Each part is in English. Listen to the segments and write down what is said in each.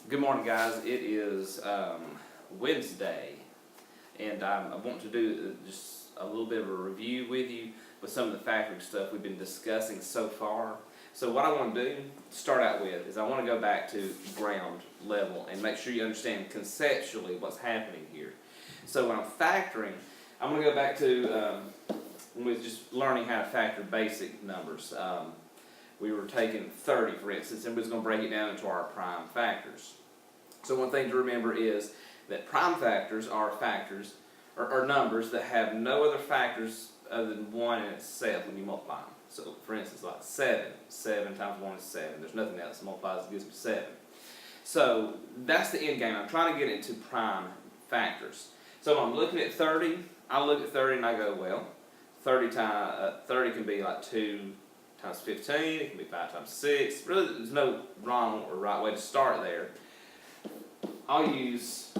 Good morning, guys. It is Wednesday, and I want to do just a little bit of a review with you with some of the factoring stuff we've been discussing so far. So what I want to do, start out with, is I want to go back to ground level and make sure you understand conceptually what's happening here. So when I'm factoring, I'm going to go back to with just learning how to factor basic numbers. We were taking 30, for instance, and we're just going to break it down into our prime factors. So one thing to remember is that prime factors are factors, or numbers that have no other factors other than 1 and itself when you multiply them. So for instance, like 7. 7 times 1 is 7. There's nothing else that multiplies that gives me 7. So that's the end game. I'm trying to get into prime factors. So when I'm looking at 30, I look at 30 and I go, well, 30 can be like 2 times 15, it can be 5 times 6. Really, there's no wrong or right way to start there. I'll use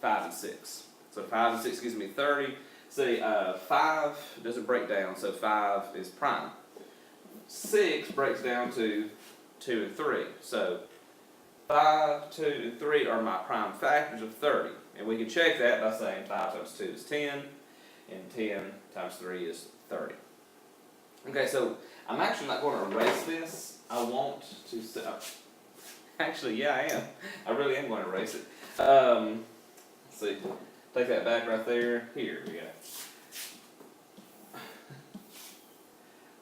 5 and 6. So 5 and 6 gives me 30. See, 5 doesn't break down, so 5 is prime. 6 breaks down to 2 and 3. So 5, 2, and 3 are my prime factors of 30. And we can check that by saying 5 times 2 is 10, and 10 times 3 is 30. Okay, so I'm actually not going to erase this. I want to actually, yeah, I am. I really am going to erase it. Let's see. Take that back right there. Here we go.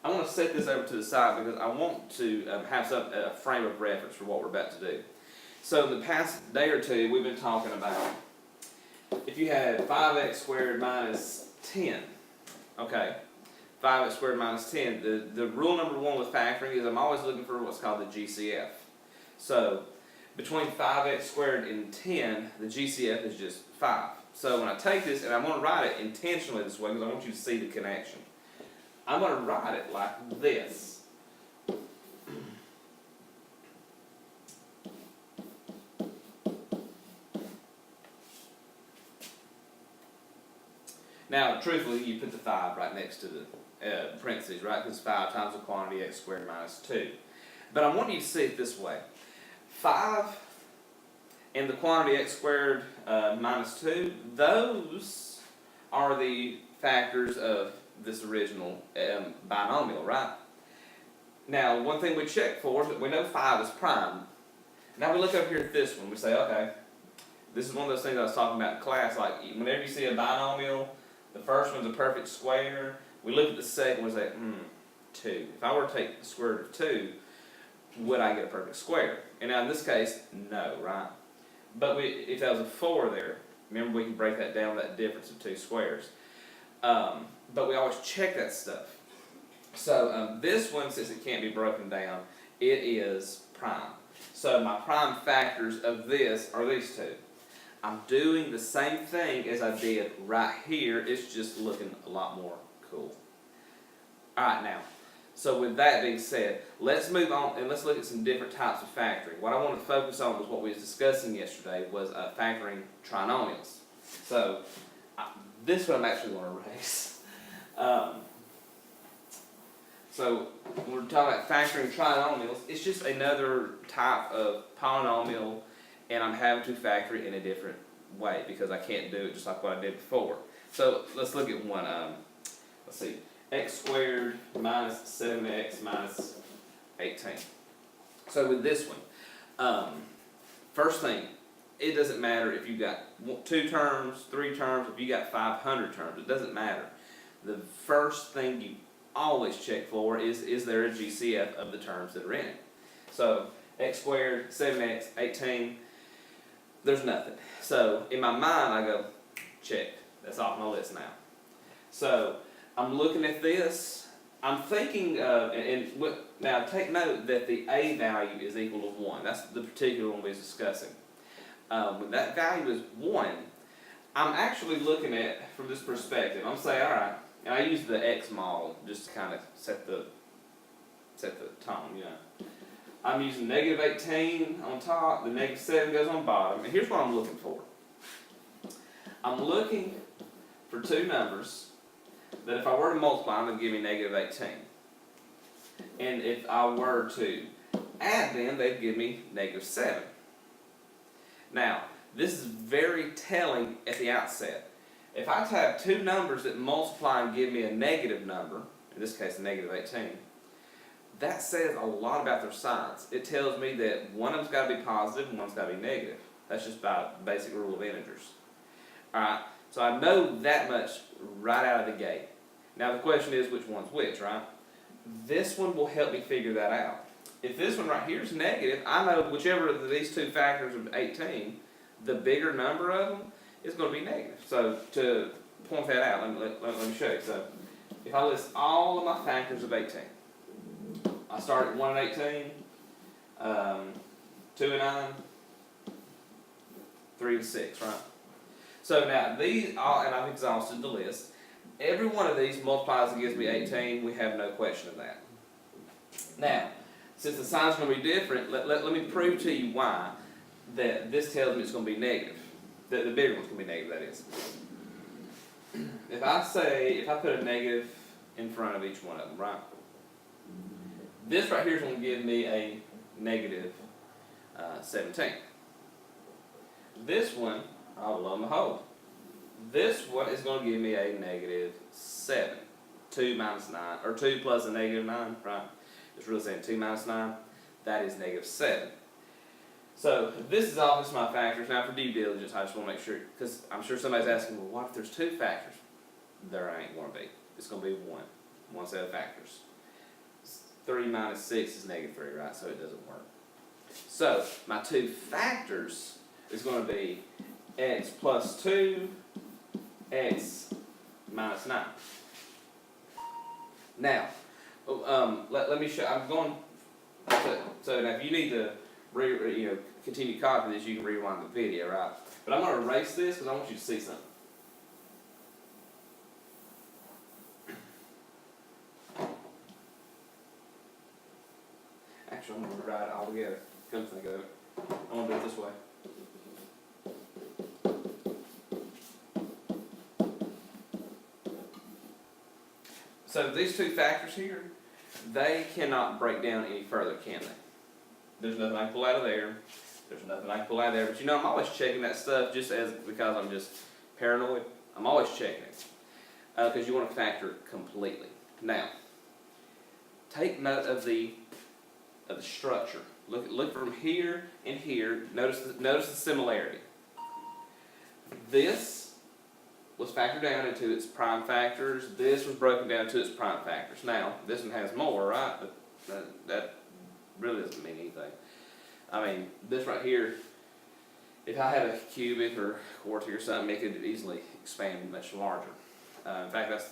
I want to set this over to the side because I want to have a frame of reference for what we're about to do. So in the past day or two, we've been talking about if you had 5x squared minus 10, okay, 5x squared minus 10, the rule number 1 with factoring is I'm always looking for what's called the GCF. So between 5x squared and 10, the GCF is just 5. So when I take this, and I'm going to write it intentionally this way because I want you to see the connection. I'm going to write it like this. Now, truthfully, you put the 5 right next to the parentheses, right? Because 5 times the quantity x squared minus 2. But I want you to see it this way. 5 and the quantity x squared minus 2, those are the factors of this original binomial, right? Now, one thing we check for is that we know 5 is prime. Now we look over here at this one. We say, okay, this is one of those things I was talking about in class. Like, whenever you see a binomial, the first one's a perfect square. We look at the second one and say, 2. If I were to take the square root of 2, would I get a perfect square? And now in this case, no, right? But if that was a 4 there, remember we can break that down, that difference of 2 squares. But we always check that stuff. So this one, since it can't be broken down, it is prime. So my prime factors of this are these two. I'm doing the same thing as I did right here. It's just looking a lot more cool. Alright, now, so with that being said, let's move on and let's look at some different types of factoring. What I want to focus on was what we was discussing yesterday was factoring trinomials. So this one I'm actually going to erase. So when we're talking about factoring trinomials, it's just another type of polynomial, and I'm having to factor it in a different way because I can't do it just like what I did before. So let's look at one. Let's see. X squared minus 7x minus 18. So with this one, first thing, it doesn't matter if you got 2 terms, 3 terms, if you got 500 terms, it doesn't matter. The first thing you always check for is there a GCF of the terms that are in it. So x squared, 7x, 18, there's nothing. So in my mind I go, check, that's off my list now. So I'm looking at this, I'm thinking, now take note that the a value is equal to 1. That's the particular one we was discussing. When that value is 1, I'm actually looking at from this perspective. I'm saying, alright, and I use the X model just to kind of set the tone, you know. I'm using negative 18 on top, the negative 7 goes on bottom, and here's what I'm looking for. I'm looking for 2 numbers that if I were to multiply them, would give me negative 18. And if I were to add them, they'd give me negative 7. Now, this is very telling at the outset. If I have two numbers that multiply and give me a negative number, in this case a negative 18, that says a lot about their signs. It tells me that one of them's got to be positive and one's got to be negative. That's just by basic rule of integers. Alright, so I know that much right out of the gate. Now the question is which one's which, right? This one will help me figure that out. If this one right here is negative, I know whichever of these two factors of 18, the bigger number of them is going to be negative. So to point that out, let me show you. So if I list all of my factors of 18, I start at 1 and 18, 2 and 9, 3 and 6, right? So now these, and I've exhausted the list. Every one of these multiplies and gives me 18. We have no question of that. Now, since the sign's going to be different, let me prove to you why that this tells me it's going to be negative. The bigger one's going to be negative, that is. If I put a negative in front of each one of them, right? This right here is going to give me a negative 17. This one, oh lo and behold, this one is going to give me a negative 7. 2 minus 9, or 2 plus a negative 9, right? It's really saying 2 minus 9. That is negative 7. So this is all just my factors. Now for due diligence, I just want to make sure, because I'm sure somebody's asking, well, what if there's two factors? There ain't going to be. It's going to be one set of factors. 3 minus 6 is negative 3, right? So it doesn't work. So my two factors is going to be x plus 2, x minus 9. Now, let me show. I'm going. So now, if you need to continue copying this, you can rewind the video, right? But I'm going to erase this because I want you to see something. Actually, I'm going to write it all together. Come to think of it, I want to do it this way. So these two factors here, they cannot break down any further, can they? There's nothing I can pull out of there. There's nothing I can pull out of there. But I'm always checking that stuff because I'm just paranoid. I'm always checking it. Because you want to factor it completely. Now, take note of the structure. Look from here and here. Notice the similarity. This was factored down into its prime factors. This was broken down to its prime factors. Now, this one has more, right? But that really doesn't mean anything. I mean, this right here, if I had a cubic or quartic or something, it could easily expand much larger. In fact, that's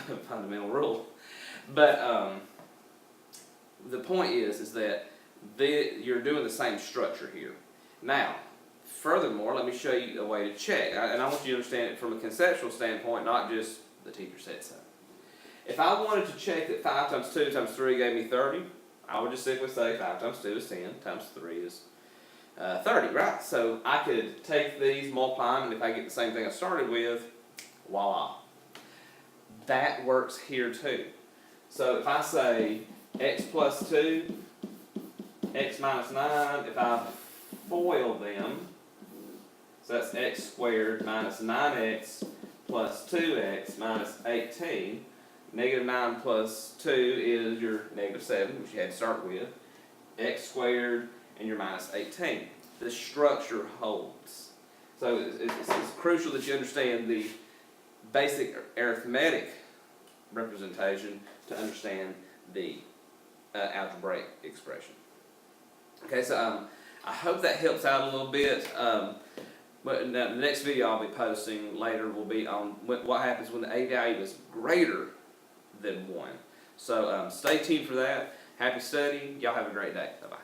a fundamental rule. But the point is that you're doing the same structure here. Now, furthermore, let me show you a way to check. And I want you to understand it from a conceptual standpoint, not just the teacher said so. If I wanted to check that 5 times 2 times 3 gave me 30, I would just simply say 5 times 2 is 10, times 3 is 30, right? So I could take these, multiply them, and if I get the same thing I started with, voila. That works here too. So if I say x plus 2, x minus 9, if I FOIL them, so that's x squared minus 9x plus 2x minus 18. Negative 9 plus 2 is your negative 7, which you had to start with. X squared and your minus 18. The structure holds. So it's crucial that you understand the basic arithmetic representation to understand the algebraic expression. Okay, so I hope that helps out a little bit. But the next video I'll be posting later will be on what happens when the A value is greater than 1. So stay tuned for that. Happy studying. Y'all have a great day. Bye-bye.